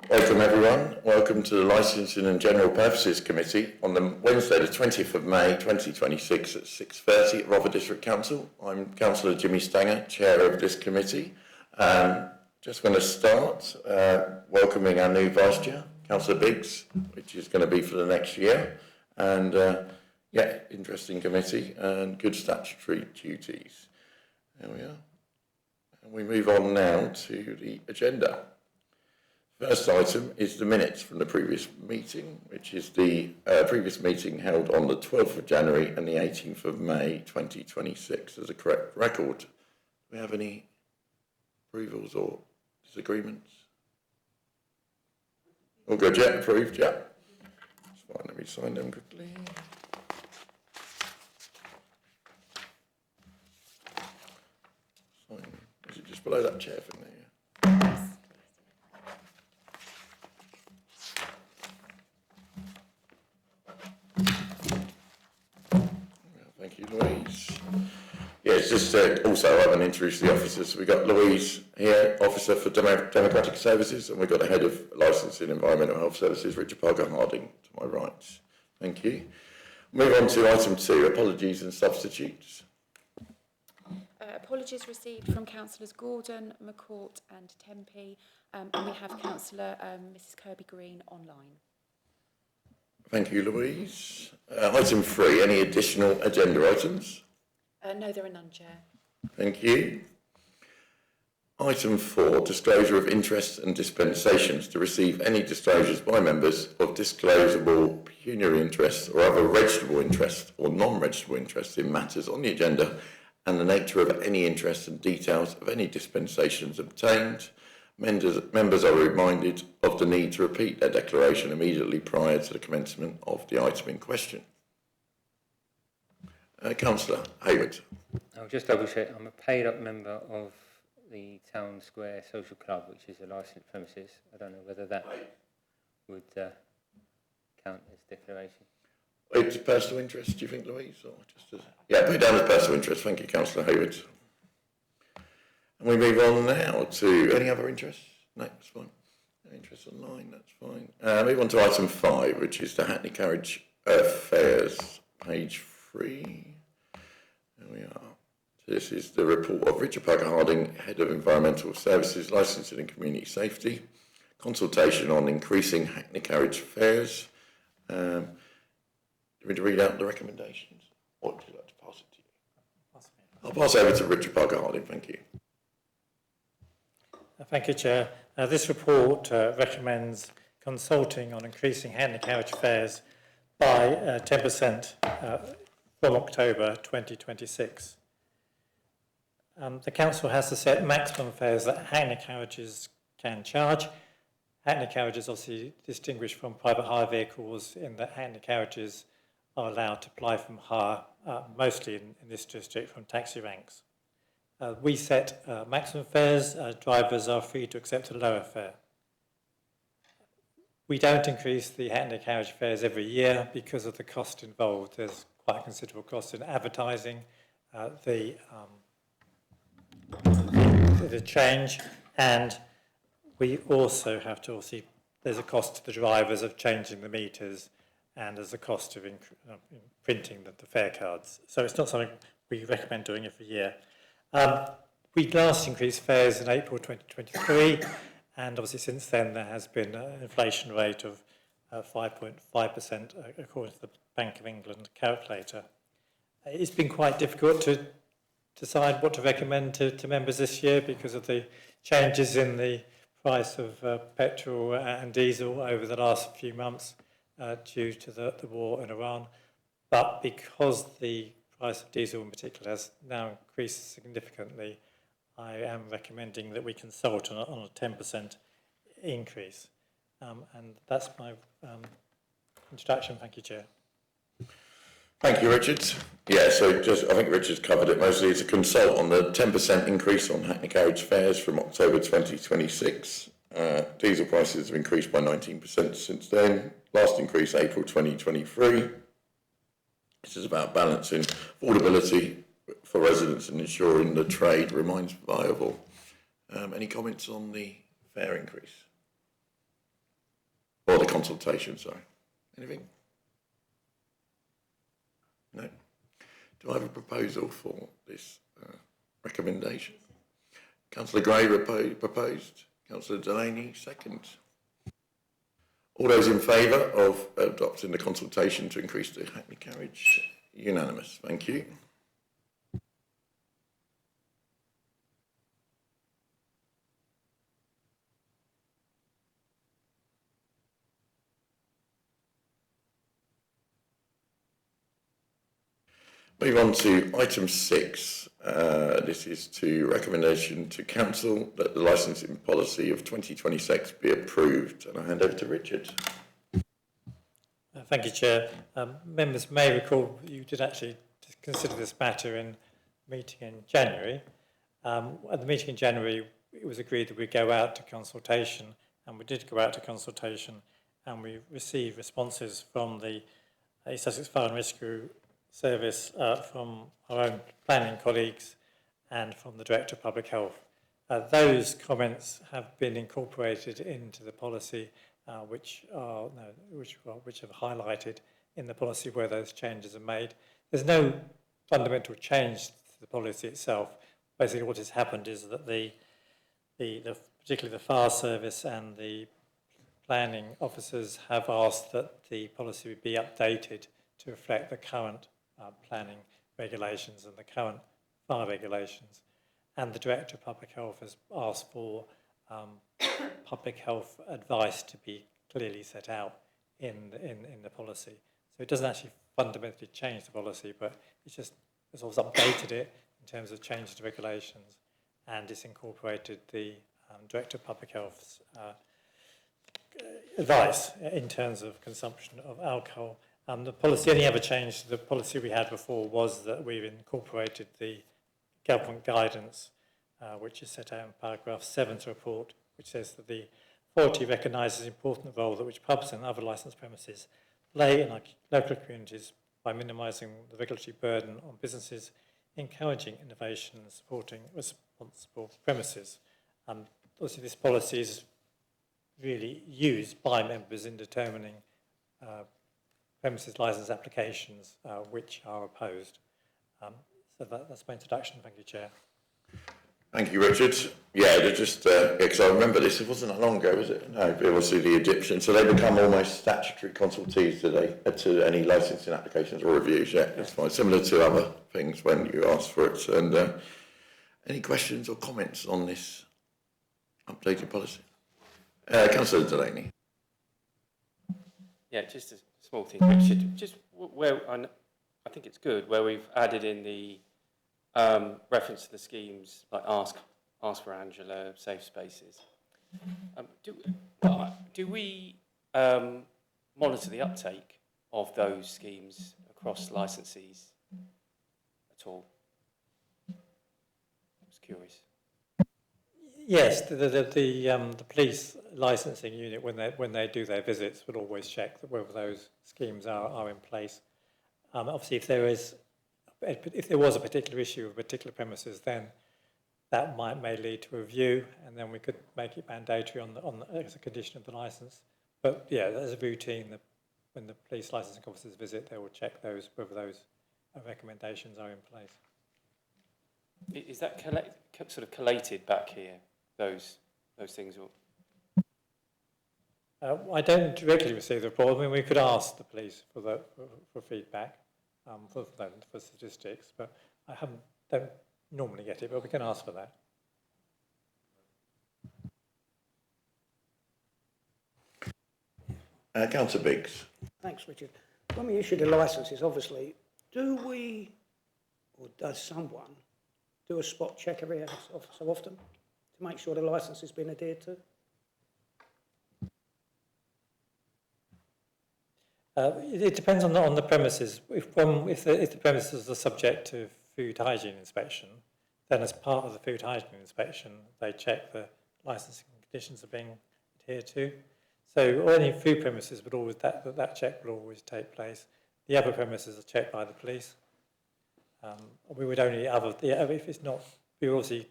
Welcome everyone. Welcome to the Licensing and General Purposes Committee on the Wednesday the 20th of May 2026 at 6:30 at Rother District Council. I'm Councillor Jimmy Stanger, Chair of this committee. Just going to start welcoming our new Vice Chair, Councillor Biggs, which is going to be for the next year. And yeah, interesting committee and good statutory duties. There we are. And we move on now to the agenda. First item is the minutes from the previous meeting, which is the previous meeting held on the 12th of January and the 18th of May 2026 as a correct record. Do we have any approvals or disagreements? All good, yeah? Approved, yeah. That's fine, let me sign them quickly. Sign. Is it just below that chair thing there? Thank you, Louise. Yes, just also I haven't introduced the officers. We've got Louise here, Officer for Democratic Services, and we've got the Head of Licensing Environmental Health Services, Richard Parker Harding, to my right. Thank you. Move on to item 2, apologies and substitutes. Apologies received from Councillors Gordon, McCourt and Tempe, and we have Councillor Mrs Kirby Green online. Thank you, Louise. Item 3, any additional agenda items? No, there are none, Chair. Thank you. Item 4, disclosure of interests and dispensations. To receive any disclosures by members of disclosable pecuniary interests or other registrable interests or non-registrable interests in matters on the agenda and the nature of any interest and details of any dispensations obtained. Members are reminded of the need to repeat their declaration immediately prior to the commencement of the item in question. Councillor Hayward. I'll just double check. I'm a paid up member of the Town Square Social Club, which is a licensed premises. I don't know whether that would count as declaration. It's personal interest, do you think, Louise? Or just as... Yeah, put it down as personal interest. Thank you, Councillor Hayward. And we move on now to any other interests? No, that's fine. No interest online, that's fine. Move on to item 5, which is the Hackney Carriage Fairs, page 3. There we are. So this is the report of Richard Parker Harding, Head of Environmental Services, Licensing and Community Safety. Consultation on increasing Hackney Carriage Fairs. Do you want to read out the recommendations? Or would you like to pass it to you? I'll pass over to Richard Parker Harding, thank you. Thank you, Chair. This report recommends consulting on increasing Hackney Carriage Fairs by 10% from October 2026. The Council has to set maximum fares that Hackney carriages can charge. Hackney carriages obviously distinguished from private hire vehicles in that Hackney carriages are allowed to apply from hire, mostly in this district, from taxi ranks. We set maximum fares. Drivers are free to accept a lower fare. We don't increase the Hackney carriage fares every year because of the cost involved. There's quite a considerable cost in advertising, the change, and we also have to there's a cost to the drivers of changing the meters, and there's a cost of printing the fare cards. So it's not something we recommend doing every year. We last increased fares in April 2023, and obviously since then there has been an inflation rate of 5.5% according to the Bank of England calculator. It's been quite difficult to decide what to recommend to members this year because of the changes in the price of petrol and diesel over the last few months due to the war in Iran. But because the price of diesel in particular has now increased significantly, I am recommending that we consult on a 10% increase. And that's my introduction. Thank you, Chair. Thank you, Richard. Yeah, so I think Richard's covered it mostly. It's a consult on the 10% increase on Hackney carriage fares from October 2026. Diesel prices have increased by 19% since then. Last increase, April 2023. This is about balancing affordability for residents and ensuring the trade remains viable. Any comments on the fare increase? consultation, sorry. Anything? No? Do I have a proposal for this recommendation? Councillor Gray proposed. Councillor Delaney, second. All those in favour of adopting the consultation to increase the Hackney carriage? Unanimous. Thank you. Move on to item 6. This is to recommendation to council that the licensing policy of 2026 be approved. And I hand over to Richard. Thank you, Chair. Members may recall you did actually consider this matter in meeting in January. At the meeting in January, it was agreed that we'd go out to consultation, and we did go out to consultation, and we received responses from the East Sussex Fire and Rescue Service, from our own planning colleagues, and from the Director of Public Health. Those comments have been incorporated into the policy, which have highlighted in the policy where those changes are made. There's no fundamental change to the policy itself. Basically, what has happened is that particularly the fire service and the planning officers have asked that the policy be updated to reflect the current planning regulations and the current fire regulations. And the Director of Public Health has asked for public health advice to be clearly set out in the policy. So it doesn't actually fundamentally change the policy, but it's also updated it in terms of changes to regulations, and it's incorporated the Director of Public Health's advice in terms of consumption of alcohol. The policy, only ever change to the policy we had before was that we've incorporated the government guidance, which is set out in paragraph 7 to report, which says that the authority recognises the important role that which pubs and other licensed premises play in our local communities by minimising the regulatory burden on businesses, encouraging innovation and supporting responsible premises. Obviously, this policy is really used by members in determining premises licence applications which are opposed. So that's my introduction. Thank you, Chair. Thank you, Richard. Yeah, they're just, because I remember this, it wasn't that long ago, was it? No, it was the Egyptians. So they become almost statutory consultees to any licensing applications or reviews. Yeah, that's fine. Similar to other things when you ask for it. And any questions or comments on this updated policy? Councillor Delaney. Yeah, just a small thing, Richard. Just where I think it's good where we've added in the reference to the schemes like Ask for Angela, Safe Spaces. Do we monitor the uptake of those schemes across licensees at all? I was curious. Yes, the police licensing unit, when they do their visits, will always check that whether those schemes are in place. Obviously, if there was a particular issue of a particular premises, then that may lead to a review, and then we could make it mandatory as a condition of the licence. But yeah, as a routine, when the police licensing officers visit, they will check whether those recommendations are in place. Is that sort of collated back here? Those things, or I don't regularly receive the report. I mean, we could ask the police for feedback, for statistics, but I don't normally get it, but we can ask for that. Councillor Biggs. Thanks, Richard. When we issue the licences, obviously, do we, or does someone, do a spot check every so often to make sure the licence has been adhered to? It depends on the premises. If the premises are subject to food hygiene inspection, then as part of the food hygiene inspection, they check the licensing conditions are being adhered to. So any food premises would always that check will always take place. The other premises are checked by the police. We would only if it's not, we obviously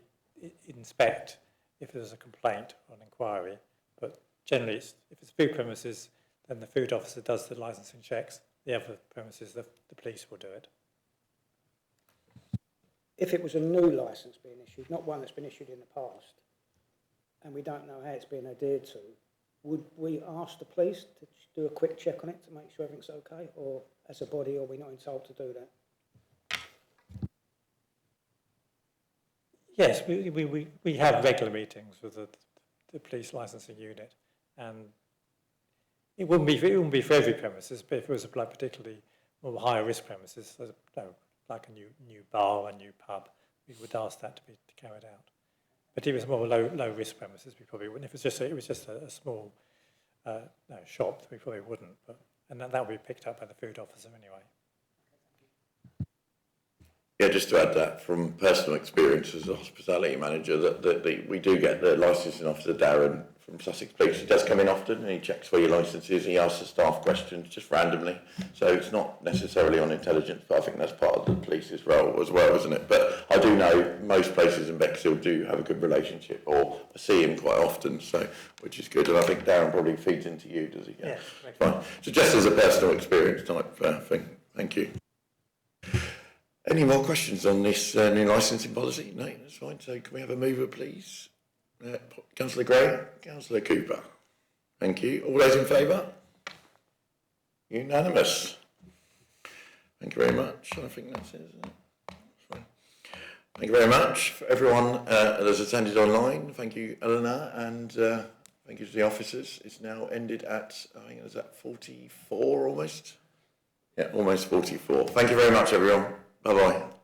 inspect if there's a complaint or an inquiry. But generally, if it's food premises, then the food officer does the licensing checks. The other premises, the police will do it. If it was a new licence being issued, not one that's been issued in the past, and we don't know how it's been adhered to, would we ask the police to do a quick check on it to make sure everything's okay, or as a body, are we not entitled to do that? Yes, we have regular meetings with the police licensing unit, and it wouldn't be for every premises, but if it was a particularly more higher risk premises, like a new bar or a new pub, we would ask that to be carried out. But if it was more low risk premises, we probably wouldn't. If it was just a small shop, we probably wouldn't. And that would be picked up by the food officer anyway. Yeah, just to add that from personal experience as a hospitality manager, that we do get the licensing officer, Darren, from Sussex Police. He does come in often and he checks where your licence is. He asks the staff questions just randomly. So it's not necessarily on intelligence, but I think that's part of the police's role as well, isn't it? But I do know most places in Bexhill do have a good relationship, or I see him quite often, so which is good. And I think Darren probably feeds into you, does he? Yeah. Fine. So just as a personal experience type thing. Thank you. Any more questions on this new licensing policy? No, that's fine. So can we have a mover, please? Councillor Gray, Councillor Cooper. Thank you. All those in favour? Unanimous. Thank you very much. I think that's it, isn't it? Fine. Thank you very much for everyone that's attended online. Thank you, Eleanor, and thank you to the officers. It's now ended at, I think it was at 44 almost. Yeah, almost 44. Thank you very much, everyone. Bye-bye.